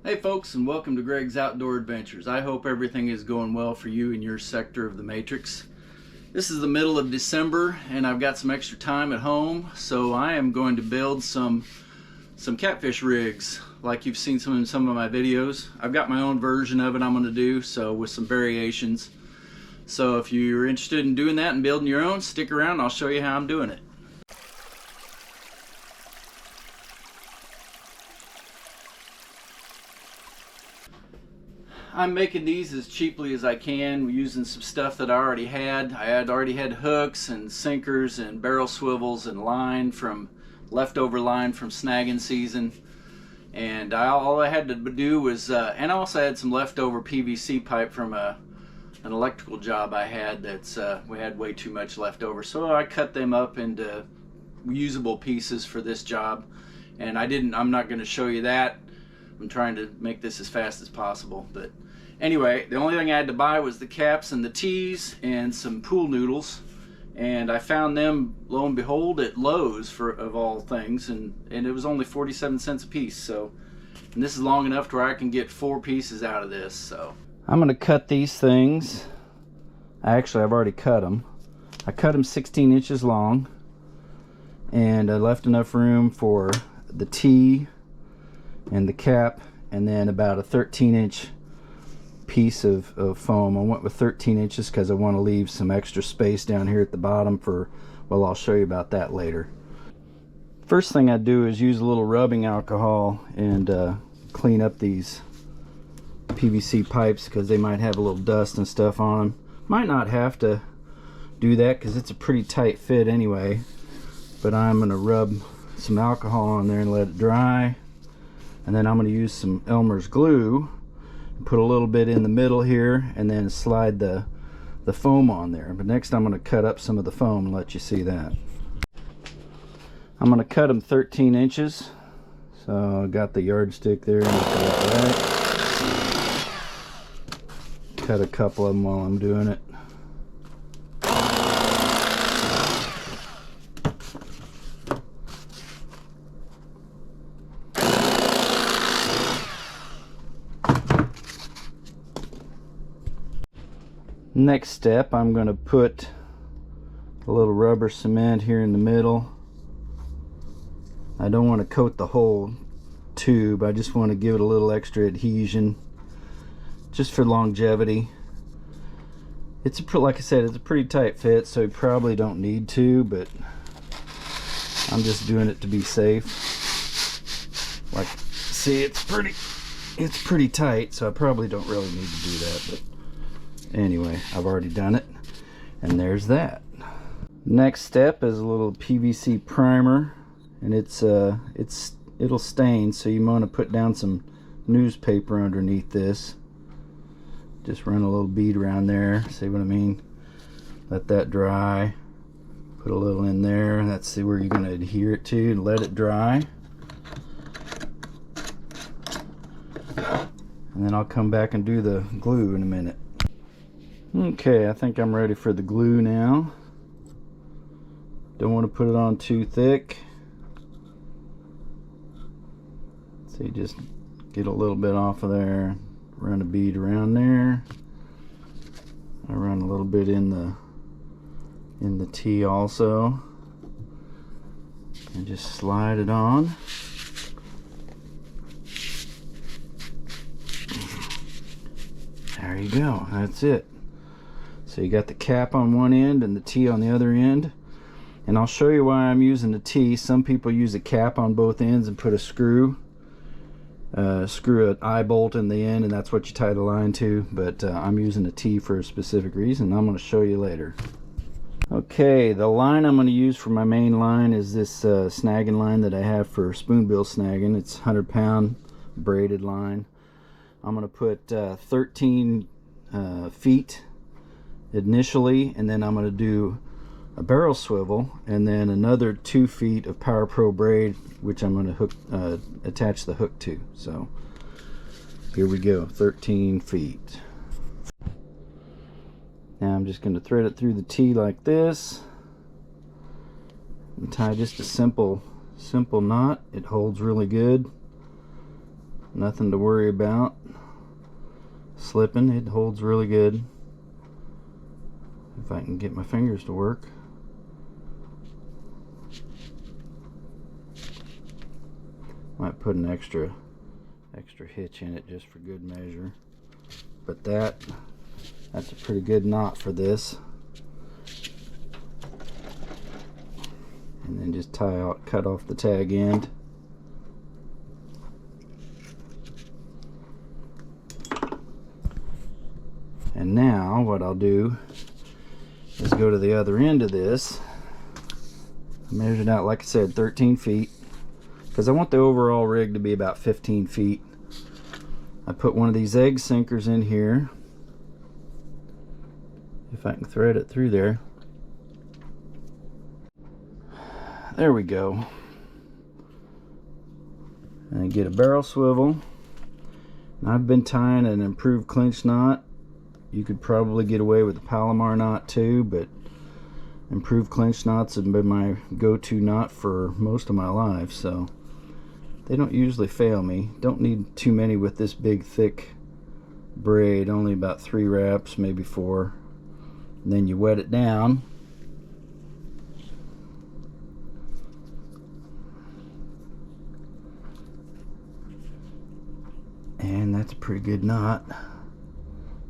Hey folks, and welcome to Greg's Outdoor Adventures. I hope everything is going well for you in your sector of the matrix. This is the middle of December and I've got some extra time at home, so I am going to build some catfish rigs like you've seen in some of my videos. I've got my own version of it I'm going to do, so with some variations. So if you're interested in doing that and building your own, stick around and I'll show you how I'm doing it. I'm making these as cheaply as I can using some stuff that I already had. I had already had hooks and sinkers and barrel swivels and line from leftover line from snagging season, and all I had to do was and I also had some leftover PVC pipe from an electrical job I had that's we had way too much left over, so I cut them up into usable pieces for this job. And I'm not going to show you that. I'm trying to make this as fast as possible, but anyway, the only thing I had to buy was the caps and the tees and some pool noodles, and I found them, lo and behold, at Lowe's of all things, and it was only 47 cents a piece. So, and this is long enough to where I can get 4 pieces out of this. So I'm gonna cut these things. I've already cut them. I cut them 16 inches long, and I left enough room for the tee and the cap, and then about a 13-inch piece of foam. I went with 13 inches because I want to leave some extra space down here at the bottom for, well, I'll show you about that later. First thing I do is use a little rubbing alcohol and clean up these PVC pipes because they might have a little dust and stuff on them. Might not have to do that because it's a pretty tight fit anyway, but I'm going to rub some alcohol on there and let it dry. And then I'm going to use some Elmer's glue, put a little bit in the middle here, and then slide the foam on there. But next I'm going to cut up some of the foam and let you see that. I'm going to cut them 13 inches. So I got the yardstick there. Cut a couple of them while I'm doing it. Next step, I'm going to put a little rubber cement here in the middle. I don't want to coat the whole tube, I just want to give it a little extra adhesion just for longevity. Like I said, it's a pretty tight fit, so you probably don't need to, but I'm just doing it to be safe. Like, see, it's pretty tight, so I probably don't really need to do that, but anyway, I've already done it, and there's that. Next step is a little PVC primer, and it'll stain, so you want to put down some newspaper underneath this. Just run a little bead around there, see what I mean? Let that dry. Put a little in there, and that's where you're going to adhere it to, and let it dry. And then I'll come back and do the glue in a minute. Okay, I think I'm ready for the glue now. Don't want to put it on too thick. So you just get a little bit off of there, run a bead around there. I run a little bit in the tee also, and just slide it on. There you go, that's it. So you got the cap on one end and the tee on the other end, and I'll show you why I'm using the tee. Some people use a cap on both ends and put a screw an eye bolt in the end, and that's what you tie the line to, but I'm using a tee for a specific reason. I'm going to show you later. Okay, the line I'm going to use for my main line is this snagging line that I have for spoonbill snagging. It's 100-pound braided line. I'm going to put 13 feet initially, and then I'm going to do a barrel swivel and then another 2 feet of Power Pro braid, which I'm going to attach the hook to. So here we go, 13 feet. Now I'm just going to thread it through the tee like this and tie just a simple knot. It holds really good. Nothing to worry about slipping. It holds really good. If I can get my fingers to work. Might put an extra hitch in it just for good measure. But that's a pretty good knot for this. And then just cut off the tag end. And now what I'll do is go to the other end of this. I measured out, like I said, 13 feet. Because I want the overall rig to be about 15 feet. I put one of these egg sinkers in here. If I can thread it through there. There we go. And I get a barrel swivel. And I've been tying an improved clinch knot. You could probably get away with a Palomar knot too, but improved clinch knots have been my go-to knot for most of my life, so they don't usually fail me. Don't need too many with this big thick braid, only about 3 wraps, maybe 4. And then you wet it down. And that's a pretty good knot.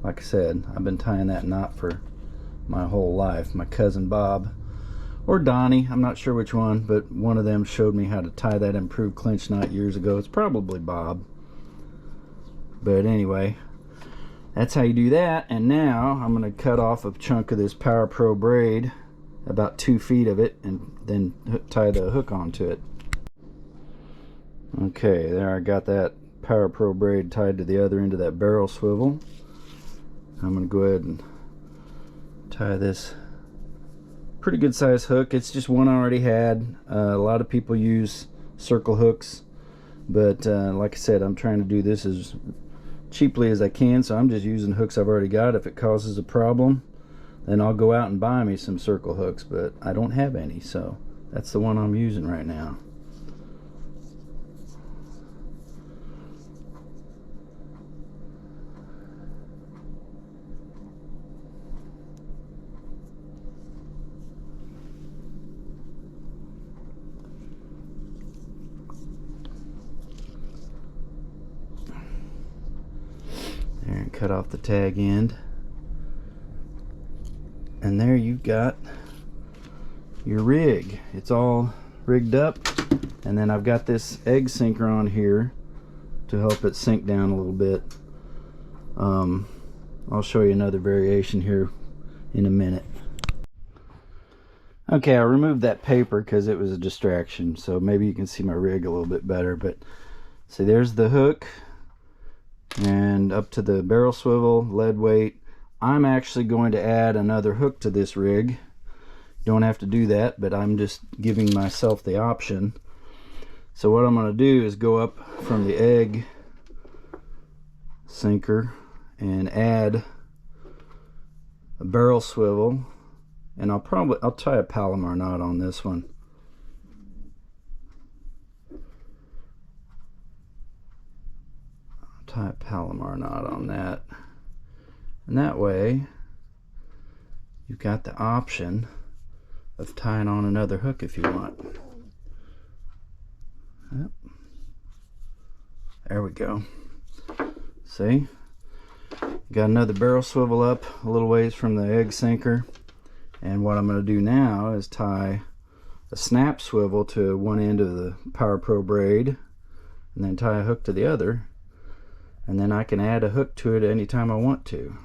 Like I said, I've been tying that knot for my whole life. My cousin Bob, or Donnie, I'm not sure which one, but one of them showed me how to tie that improved clinch knot years ago. It's probably Bob. But anyway, that's how you do that. And now I'm going to cut off a chunk of this Power Pro braid, about 2 feet of it, and then tie the hook onto it. Okay, there I got that Power Pro braid tied to the other end of that barrel swivel. I'm going to go ahead and tie this pretty good size hook. It's just one I already had. A lot of people use circle hooks, but like I said, I'm trying to do this as cheaply as I can, so I'm just using hooks I've already got. If it causes a problem, then I'll go out and buy me some circle hooks, but I don't have any, so that's the one I'm using right now. There, and cut off the tag end. And there you've got your rig. It's all rigged up, and then I've got this egg sinker on here to help it sink down a little bit. I'll show you another variation here in a minute. Okay, I removed that paper because it was a distraction, so maybe you can see my rig a little bit better. But see, there's the hook and up to the barrel swivel, lead weight. I'm actually going to add another hook to this rig. Don't have to do that, but I'm just giving myself the option. So what I'm going to do is go up from the egg sinker and add a barrel swivel, and I'll tie a Palomar knot on this one. I'll tie a Palomar knot on that, and that way you've got the option of tying on another hook if you want. Yep. There we go. See? Got another barrel swivel up a little ways from the egg sinker, and what I'm going to do now is tie a snap swivel to one end of the Power Pro braid, and then tie a hook to the other, and then I can add a hook to it anytime I want to.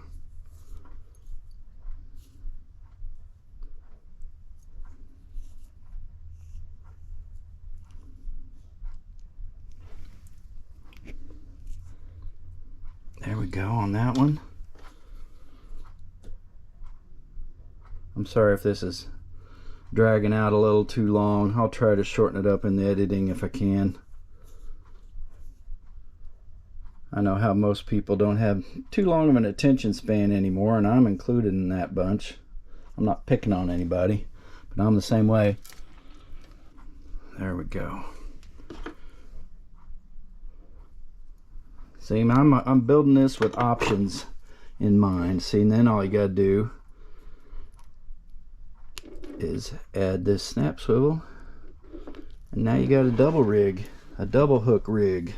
There we go on that one. I'm sorry if this is dragging out a little too long. I'll try to shorten it up in the editing if I can. I know how most people don't have too long of an attention span anymore, and I'm included in that bunch. I'm not picking on anybody, but I'm the same way. There we go. See, I'm building this with options in mind. See, and then all you gotta do is add this snap swivel, and now you got a double rig, a double hook rig.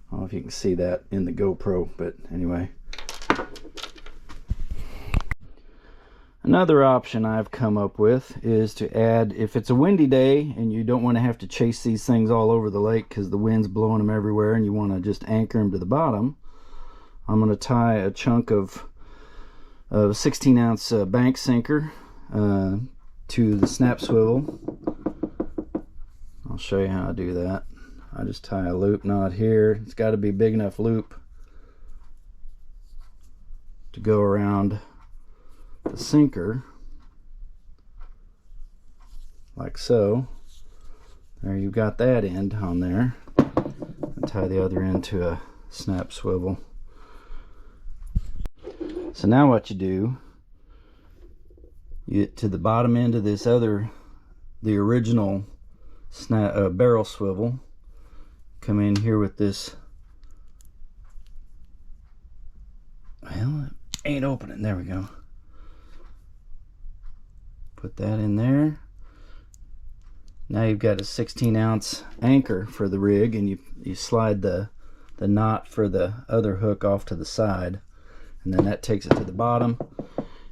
I don't know if you can see that in the GoPro, but anyway. Another option I've come up with is to add, if it's a windy day and you don't want to have to chase these things all over the lake because the wind's blowing them everywhere and you want to just anchor them to the bottom, I'm going to tie a chunk of 16-ounce bank sinker to the snap swivel. I'll show you how I do that. I just tie a loop knot here. It's got to be a big enough loop to go around the sinker, like so. There, you've got that end on there. And tie the other end to a snap swivel. So now what you do, you get to the bottom end of this the original barrel swivel, come in here with this, well, it ain't opening, there we go. Put that in there. Now you've got a 16-ounce anchor for the rig, and you slide the knot for the other hook off to the side, and then that takes it to the bottom,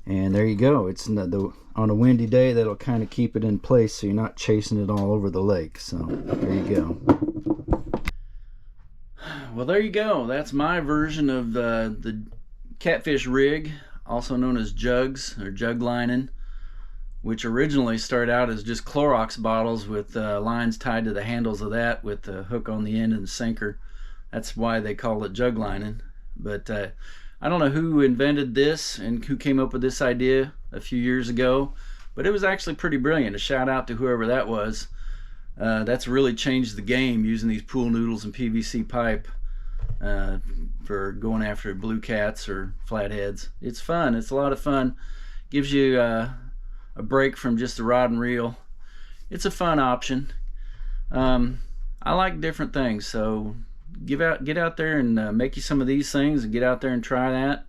and there you go. It's on a windy day, that'll kind of keep it in place so you're not chasing it all over the lake. So there you go. Well, there you go. That's my version of the Catfish rig, also known as jugs or jug lining, which originally started out as just Clorox bottles with lines tied to the handles of that with the hook on the end and the sinker. That's why they call it jug lining. But I don't know who invented this and who came up with this idea a few years ago, but it was actually pretty brilliant. A shout out to whoever that was. That's really changed the game, using these pool noodles and PVC pipe for going after blue cats or flatheads. It's fun. It's a lot of fun. Gives you a break from just the rod and reel. It's a fun option. I like different things, so get out there and make you some of these things and get out there and try that.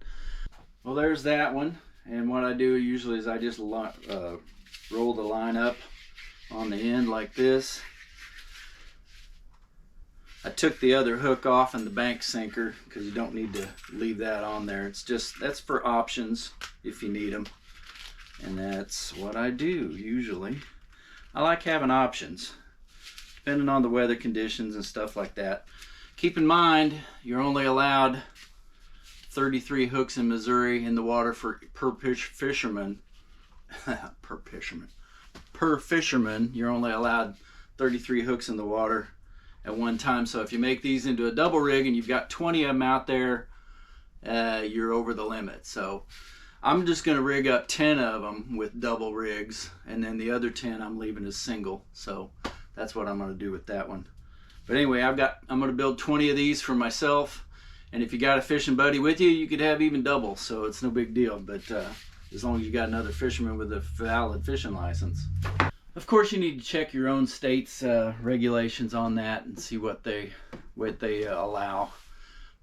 Well, there's that one, and what I do usually is I just roll the line up on the end like this. I took the other hook off in the bank sinker because you don't need to leave that on there. It's just, that's for options if you need them. And that's what I do usually. I like having options depending on the weather conditions and stuff like that. Keep in mind, you're only allowed 33 hooks in Missouri in the water per fisherman. Per fisherman, you're only allowed 33 hooks in the water at one time. So if you make these into a double rig and you've got 20 of them out there, you're over the limit. So I'm just going to rig up 10 of them with double rigs, and then the other 10 I'm leaving as single. So that's what I'm going to do with that one. But anyway, I'm going to build 20 of these for myself, and if you got a fishing buddy with you, you could have even double, so it's no big deal. But as long as you got another fisherman with a valid fishing license. Of course, you need to check your own state's regulations on that and see what they allow.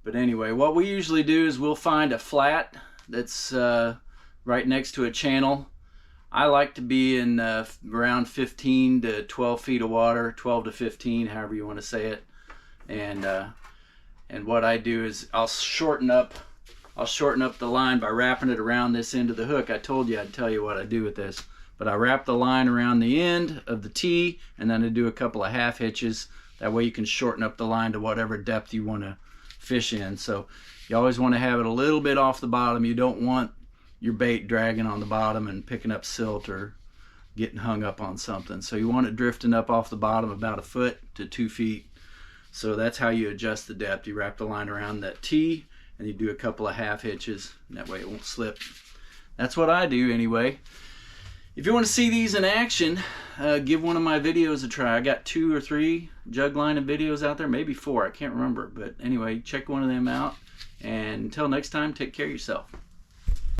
But anyway, what we usually do is we'll find a flat that's right next to a channel. I like to be in around 15 to 12 feet of water, 12 to 15, however you want to say it. And what I do is I'll shorten up the line by wrapping it around this end of the hook. I told you I'd tell you what I do with this, but I wrap the line around the end of the T, and then I do a couple of half hitches. That way you can shorten up the line to whatever depth you want to fish in. So you always want to have it a little bit off the bottom. You don't want your bait dragging on the bottom and picking up silt or getting hung up on something. So you want it drifting up off the bottom about 1 foot to 2 feet. So that's how you adjust the depth. You wrap the line around that T and you do a couple of half hitches, and that way it won't slip. That's what I do anyway. If you want to see these in action, give one of my videos a try. I got 2 or 3 jug lining videos out there, maybe 4, I can't remember. But anyway, check one of them out. And until next time, take care of yourself.